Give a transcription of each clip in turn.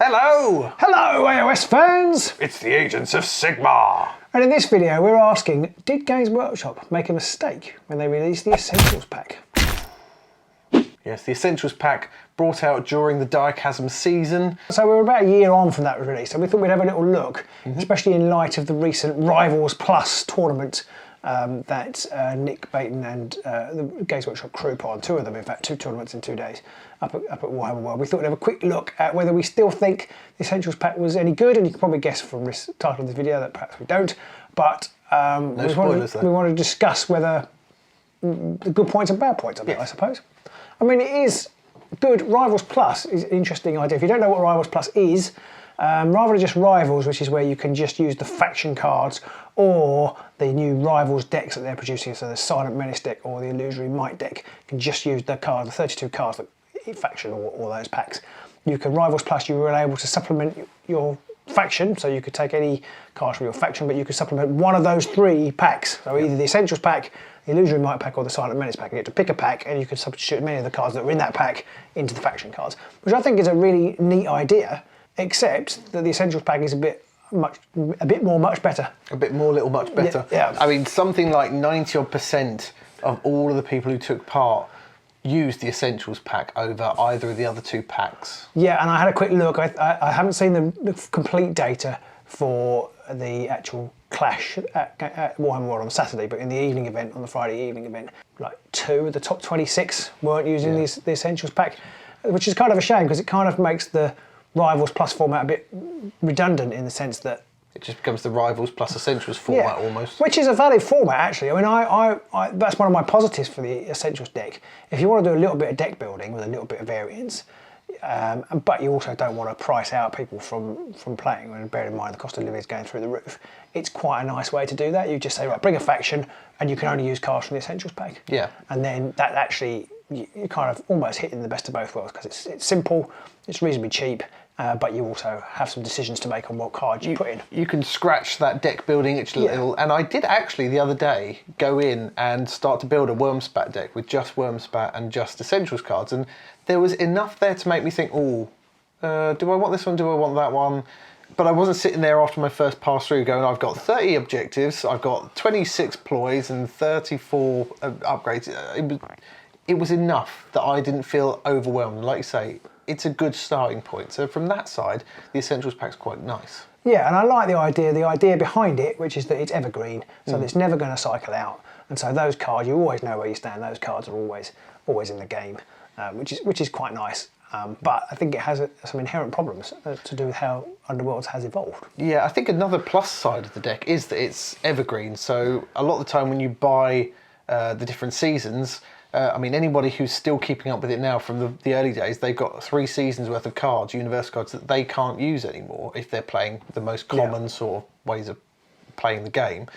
Hello! Hello AOS fans! It's the Agents of Sigmar! And in this video we're asking, did Games Workshop make a mistake when they released the Essentials Pack? Yes, the Essentials Pack brought out during the Chasm season. So we were about a year on from that release, so we thought we'd have a little look, especially in light of the recent Rivals Plus tournament that Nick Baton and the Games Workshop crew put on, two of them in fact, 2 tournaments in 2 days up at Warhammer World. We thought we'd have a quick look at whether we still think the Essentials Pack was any good, and you can probably guess from this title of the video that perhaps we don't, but No spoilers, we want to discuss whether the good points and bad points of it, I suppose. I mean, it is good. Rivals Plus is an interesting idea. If you don't know what Rivals Plus is, rather than just Rivals, which is where you can just use the faction cards or the new Rivals decks that they're producing, so the Silent Menace deck or the Illusory Might deck, you can just use the cards, the 32 cards that faction or those packs. You can Rivals Plus, you were able to supplement your faction, so you could take any cards from your faction, but you could supplement one of those 3 packs. So either the Essentials pack, the Illusory Might pack, or the Silent Menace pack. You get to pick a pack and you can substitute many of the cards that were in that pack into the faction cards, which I think is a really neat idea, except that the Essentials pack is a bit much better. A bit more little much better. Yeah. I mean, something like 90% of all of the people who took part used the Essentials pack over either of the other 2 packs. Yeah, and I had a quick look. I haven't seen the complete data for the actual clash at Warhammer World on Saturday, but in the evening event, on the Friday evening event, like 2 of the top 26 weren't using the Essentials pack, which is kind of a shame because it kind of makes the Rivals Plus format a bit redundant in the sense that it just becomes the Rivals plus Essentials format almost. Which is a valid format actually. I mean, I that's one of my positives for the Essentials deck. If you want to do a little bit of deck building with a little bit of variance, but you also don't want to price out people from playing, and bear in mind the cost of living is going through the roof, it's quite a nice way to do that. You just say, right, bring a faction, and you can only use cards from the Essentials pack. Yeah. And then that actually, you're kind of almost hitting the best of both worlds, because it's simple, it's reasonably cheap, but you also have some decisions to make on what cards you put in. You can scratch that deck building itch a little, and I did actually the other day go in and start to build a Wormspat deck with just Wormspat and just Essentials cards, and there was enough there to make me think, do I want this one, do I want that one? But I wasn't sitting there after my first pass through going, I've got 30 objectives, I've got 26 ploys and 34 upgrades. It was enough that I didn't feel overwhelmed. Like you say, it's a good starting point. So from that side, the Essentials pack's quite nice. Yeah, and I like the idea behind it, which is that it's evergreen, so that it's never going to cycle out. And so those cards, you always know where you stand. Those cards are always in the game, which is quite nice. But I think it has some inherent problems to do with how Underworlds has evolved. Yeah, I think another plus side of the deck is that it's evergreen. So a lot of the time when you buy the different seasons, I mean, anybody who's still keeping up with it now from the early days, they've got 3 seasons worth of cards, universal cards, that they can't use anymore if they're playing the most common sort of ways of playing the game.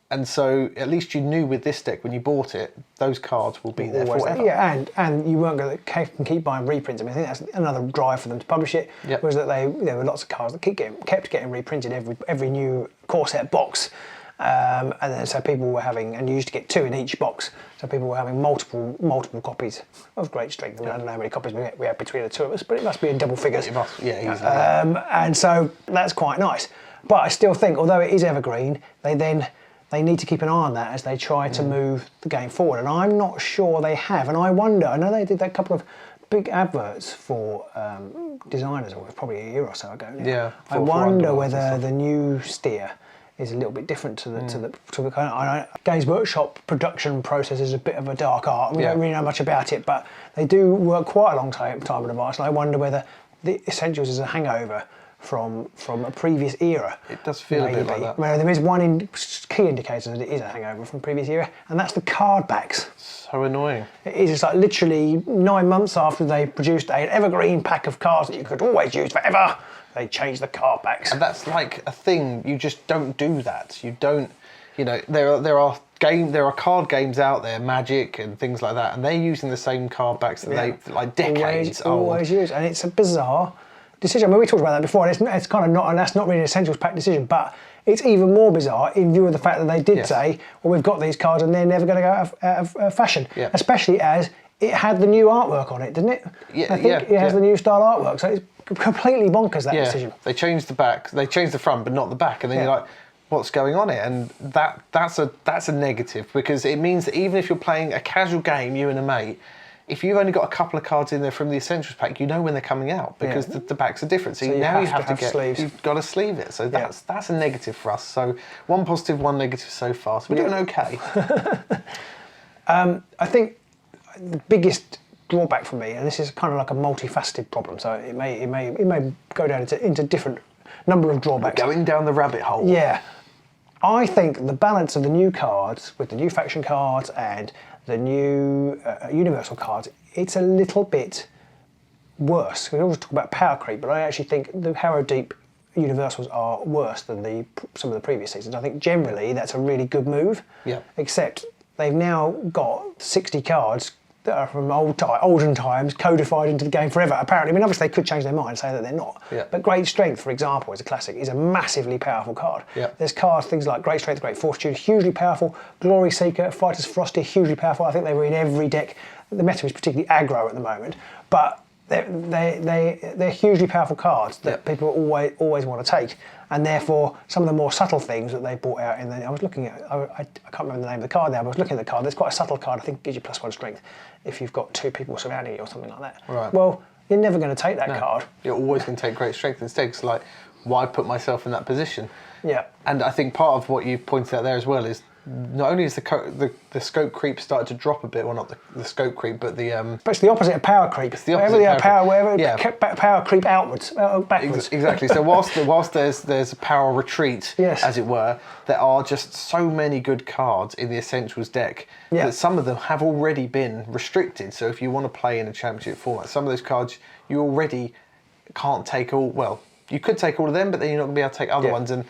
And so at least you knew with this deck when you bought it, those cards will be there forever. Yeah, and you weren't going to keep buying reprints. I mean, I think that's another drive for them to publish it. Yep. Was that there were lots of cards that kept getting reprinted every new core set box. And then so people were having, and you used to get 2 in each box, so people were having multiple copies of great strength. I mean, I don't know how many copies we had between the 2 of us, but it must be in double figures. It must, yeah, easily. And so that's quite nice. But I still think, although it is evergreen, they need to keep an eye on that as they try to move the game forward. And I'm not sure they have. And I wonder, I know they did that couple of big adverts for designers, or probably a year or so ago now. Yeah. I wonder whether the new steer is a little bit different to the kind of Games Workshop production process is a bit of a dark art. We don't really know much about it, but they do work quite a long time in advance. And I wonder whether the Essentials is a hangover from a previous era. It does feel a bit like that. Well, there is one key indicator that it is a hangover from previous era, and that's the card backs. So annoying. It is. It's like literally 9 months after they produced an evergreen pack of cards that you could always use forever, they changed the card backs. And that's like a thing, you just don't do that. You don't, you know, there are card games out there, Magic and things like that, and they're using the same card backs that they, like decades old. Always use, and it's a bizarre decision. I mean, we talked about that before, and it's kind of not, and that's not really an Essentials pack decision, but it's even more bizarre in view of the fact that they did say, well, we've got these cards and they're never going to go out of fashion, especially as it had the new artwork on it, didn't it? Yeah, I think it has the new style artwork, so it's completely bonkers, that decision. They changed the back, they changed the front, but not the back, and then you're like, what's going on here? And that's a negative, because it means that even if you're playing a casual game, you and a mate, if you've only got a couple of cards in there from the Essentials pack, you know when they're coming out, because the backs are different. So now you have to get sleeves. You've got to sleeve it. So that's a negative for us. So one positive, one negative so far. So we're doing okay. I think the biggest drawback for me, and this is kind of like a multifaceted problem, so it may go down into different number of drawbacks. We're going down the rabbit hole. Yeah. I think the balance of the new cards with the new faction cards and the new universal cards, it's a little bit worse. We always talk about power creep, but I actually think the Harrow Deep universals are worse than some of the previous seasons. I think generally that's a really good move. Yeah. Except they've now got 60 cards that are from olden times codified into the game forever. Apparently, I mean, obviously they could change their mind and say that they're not. Yeah. But Great Strength, for example, is a classic, is a massively powerful card. Yeah. There's cards, things like Great Strength, Great Fortitude, hugely powerful. Glory Seeker, Fighter's Frosty, hugely powerful. I think they were in every deck. The meta is particularly aggro at the moment, but they're hugely powerful cards that people always want to take, and therefore some of the more subtle things that they brought out in the, I was looking at, I can't remember the name of the card now, but I was looking at the card. There's quite a subtle card, I think it gives you +1 strength if you've got 2 people surrounding you or something like that. Right. Well, you're never going to take that card. You're always going to take Great Strength instead. It's like, why put myself in that position? Yeah. And I think part of what you've pointed out there as well is not only is the scope creep started to drop a bit, well, not the scope creep, but the... But it's the opposite of power creep. It's the opposite of power creep outwards, backwards. Exactly. So whilst there's a power retreat, yes, as it were, there are just so many good cards in the Essentials deck that some of them have already been restricted. So if you want to play in a championship format, some of those cards you already can't take all... Well, you could take all of them, but then you're not going to be able to take other ones. And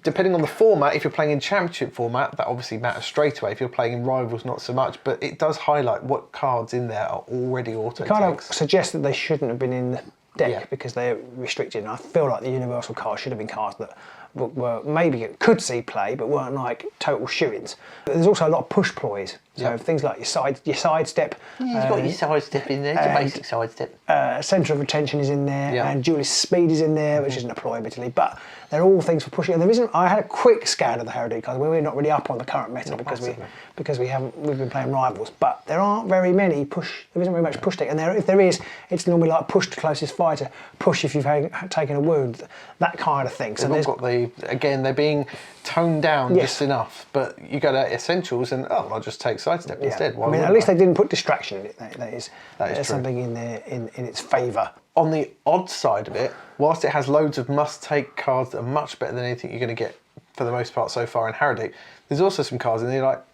depending on the format, if you're playing in championship format, that obviously matters straight away. If you're playing in rivals, not so much, but it does highlight what cards in there are already auto takes. Kind of suggests that they shouldn't have been in the deck because they're restricted, and I feel like the universal cards should have been cards that were maybe could see play but weren't like total shoo-ins. But there's also a lot of push ploys, so things like your sidestep. You've got your sidestep in there, your basic sidestep. Centre of Attention is in there, and Duelist Speed is in there, which isn't a ploy admittedly, but they're all things for pushing. And there isn't. I had a quick scan of the Harrow Deep cards. We're not really up on the current meta because we've been playing rivals, but there aren't very many push. There isn't very much push deck, and if there is, it's normally like push to closest fighter, push if you've taken a wound, that kind of thing. So they've got they're being toned down just enough, but you go to Essentials and I'll just take sidestep instead. I mean, at least they didn't put distraction in it. That is true. Something in there in its favour. On the odd side of it, whilst it has loads of must-take cards that are much better than anything you're going to get for the most part so far in Harrow Deep, there's also some cards and you're like,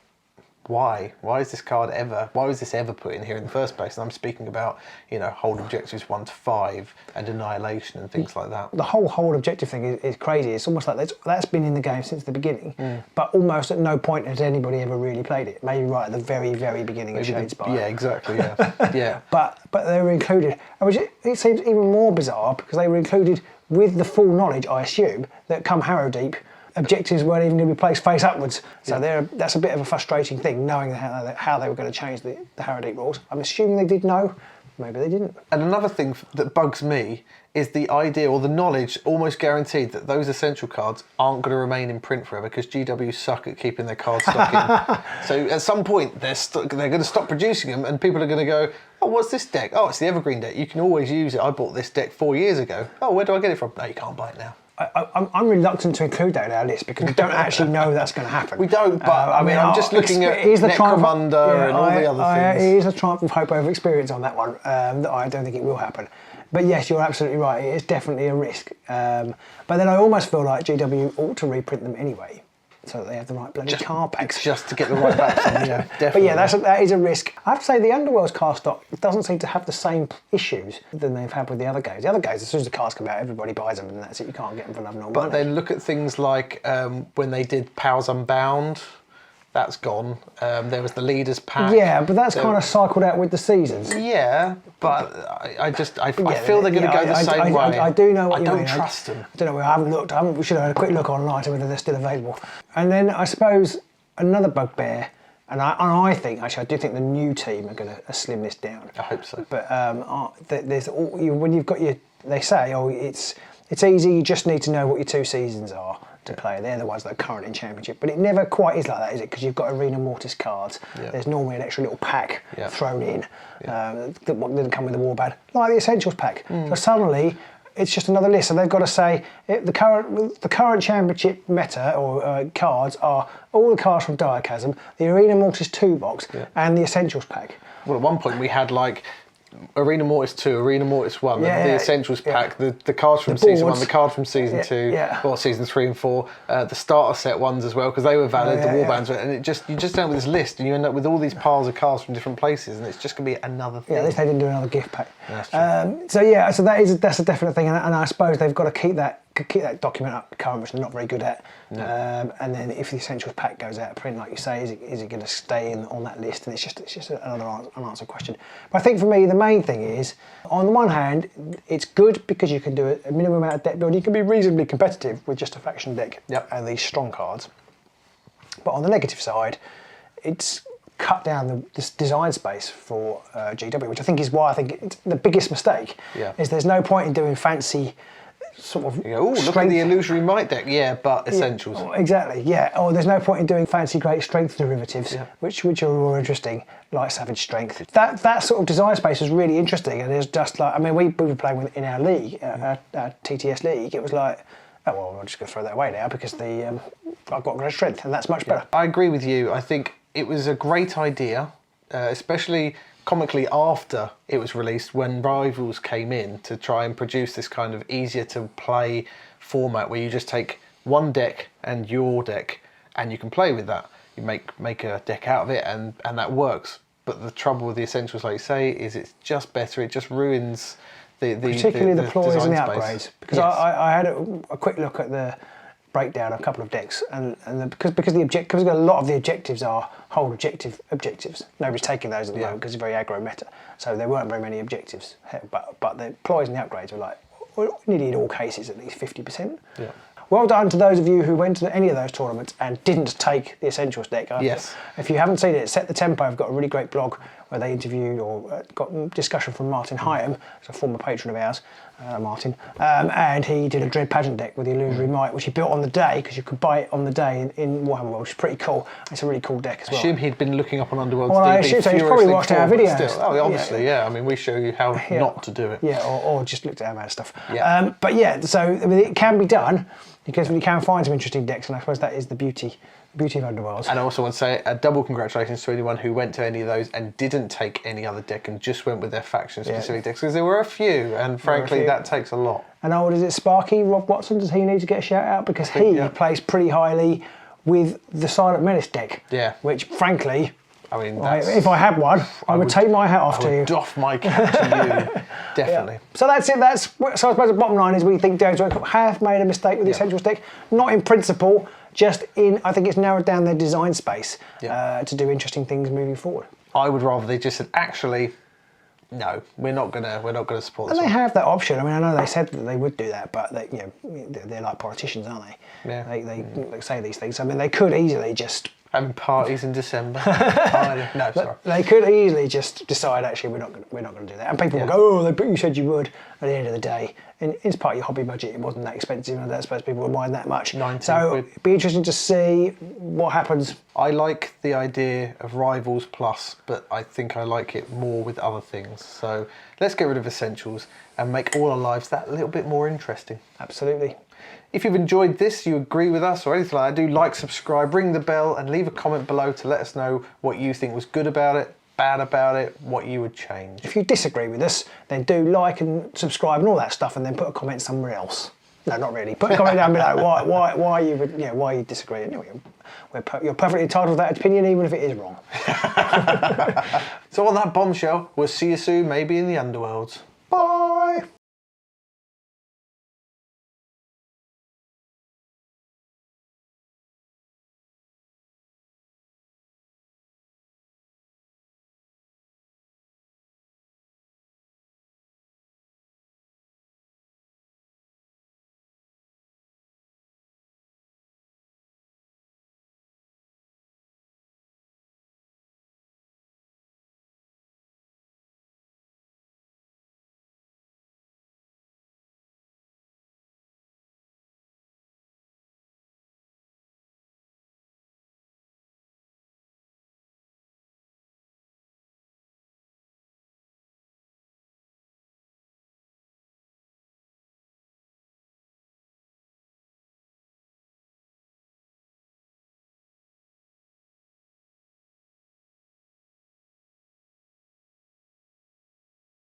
why? Why is this card why was this ever put in here in the first place? And I'm speaking about, hold objectives 1 to 5 and annihilation and things like that. The whole objective thing is crazy. It's almost like that's been in the game since the beginning, but almost at no point has anybody ever really played it. Maybe right at the very, very beginning of Shadespire. Yeah, exactly, yeah. But they were included, which it seems even more bizarre because they were included with the full knowledge, I assume, that come Harrow Deep, objectives weren't even going to be placed face upwards. So that's a bit of a frustrating thing, knowing how they were going to change the Harrow Deep rules. I'm assuming they did know, maybe they didn't. And another thing that bugs me is the idea or the knowledge, almost guaranteed, that those essential cards aren't going to remain in print forever because GW suck at keeping their card stock in. So at some point they're going to stop producing them and people are going to go, oh, what's this deck? Oh, it's the Evergreen deck. You can always use it. I bought this deck 4 years ago. Oh, where do I get it from? No, you can't buy it now. I'm reluctant to include that in our list because we don't actually know that's going to happen. We don't, but I'm just looking at Necromunda and all the other things. It is a triumph of hope over experience on that one, that I don't think it will happen. But yes, you're absolutely right, it is definitely a risk. But then I almost feel like GW ought to reprint them anyway, so that they have the right bloody card packs. Just to get the right backs on, definitely. But yeah, that is a risk. I have to say the Underworlds card stock doesn't seem to have the same issues than they've had with the other games. The other games, as soon as the cards come out, everybody buys them and that's it, you can't get them for love nor money. But then look at things like when they did Powers Unbound, that's gone. There was the Leaders Pack. Yeah, but that's kind of cycled out with the seasons. Yeah, but I feel they're going to go the same way. I do know what you mean. I don't trust them. I don't know, I haven't looked. We should have had a quick look online to whether they're still available. And then I suppose another bugbear And I think, actually, I do think the new team are going to slim this down. I hope so. But there's when you've got they say, oh, it's easy. You just need to know what your 2 seasons are to play. They're the ones that are current in Championship. But it never quite is like that, is it? Because you've got Arena Mortis cards. Yeah. There's normally an extra little pack thrown in that didn't come with the warband, like the Essentials pack. So suddenly, it's just another list. So they've got to say the current Championship meta or cards are all the cards from Chasm, the Arena Mortis 2 box, and the Essentials pack. Well, at one point we had like Arena Mortis 2, Arena Mortis 1, the Essentials pack, the cards from Season 1, the card from Season 2, or Season 3 and 4, the starter set ones as well, because they were valid, the warbands were, and you just end up with this list, and you end up with all these piles of cards from different places, and it's just going to be another thing. Yeah, at least they didn't do another gift pack. That's true. So that's a definite thing, and I suppose they've got to keep that document up current, which they're not very good at. No. And then if the Essentials pack goes out of print, like you say, is it going to stay on that list? And it's just another unanswered question. But I think for me, the main thing is, on the one hand, it's good because you can do a minimum amount of deck building. You can be reasonably competitive with just a faction deck and these strong cards. But on the negative side, it's cut down this design space for GW, which I think is why I think it's the biggest mistake. Is there's no point in doing fancy sort of look at the illusory might deck, but Essentials. Exactly, Or there's no point in doing fancy great strength derivatives, which are more interesting, like Savage Strength. That sort of design space was really interesting, and it's just like, I mean, we were playing in our league, our TTS league, it was like, oh well, I'm just going to throw that away now because I've got great strength, and that's much better. I agree with you. I think it was a great idea, especially comically after it was released, when Rivals came in to try and produce this kind of easier to play format where you just take one deck and your deck and you can play with that. You make a deck out of it and that works. But the trouble with the Essentials, like you say, is it's just better. It just ruins particularly the ploys and the upgrades. Space. Because I had a quick look at the breakdown of a couple of decks, and because a lot of the objectives are whole objectives. Nobody's taking those at the moment because it's very aggro meta. So there weren't very many objectives. But the ploys and the upgrades were like, nearly in all cases, at least 50%. Yeah. Well done to those of you who went to any of those tournaments and didn't take the Essentials deck. Yes. If you haven't seen it, Set the Tempo, I've got a really great blog where they interviewed or got discussion from Martin Hyam, who's a former patron of ours, Martin, and he did a Dread Pageant deck with the Illusory Might, which he built on the day, because you could buy it on the day in Warhammer World, which is pretty cool. It's a really cool deck as well. I assume he'd been looking up on Underworlds. Well, I assume so. He's probably watched our videos. Still, obviously, I mean, we show you how not to do it. Yeah, or just looked at our mad stuff. Yeah. So I mean, it can be done, because you can find some interesting decks, and I suppose that is the beauty of Underworlds. And I also want to say a double congratulations to anyone who went to any of those and didn't take any other deck and just went with their faction-specific decks, because there were a few, and frankly, that takes a lot. And old is it Sparky, Rob Watson, does he need to get a shout-out? Because he plays pretty highly with the Silent Menace deck, which, frankly, I mean, if I had one, I would take my hat off to you. I would doff my cap to you, definitely. So that's it. So I suppose the bottom line is we think Dave's have made a mistake with the Essentials deck. Not in principle, just in, I think it's narrowed down their design space to do interesting things moving forward. I would rather they just said, actually, no, we're not gonna support this. And they have that option. I mean, I know they said that they would do that, but they're like politicians, aren't they? Yeah. They say these things. I mean, they could easily just having parties in December. No, sorry. They could easily just decide, actually, we're not going to do that. And people will go, but you said you would. At the end of the day, and it's part of your hobby budget. It wasn't that expensive, and I don't suppose people would mind that much. So it'd be interesting to see what happens. I like the idea of Rivals Plus, but I think I like it more with other things. So let's get rid of Essentials and make all our lives that little bit more interesting. Absolutely. If you've enjoyed this, you agree with us or anything like that, do like, subscribe, ring the bell and leave a comment below to let us know what you think was good about it, bad about it, what you would change. If you disagree with us, then do like and subscribe and all that stuff, and then put a comment somewhere else. No, not really. Put a comment down below why you disagree. Anyway, you're perfectly entitled to that opinion, even if it is wrong. So on that bombshell, we'll see you soon, maybe in the Underworlds. Bye.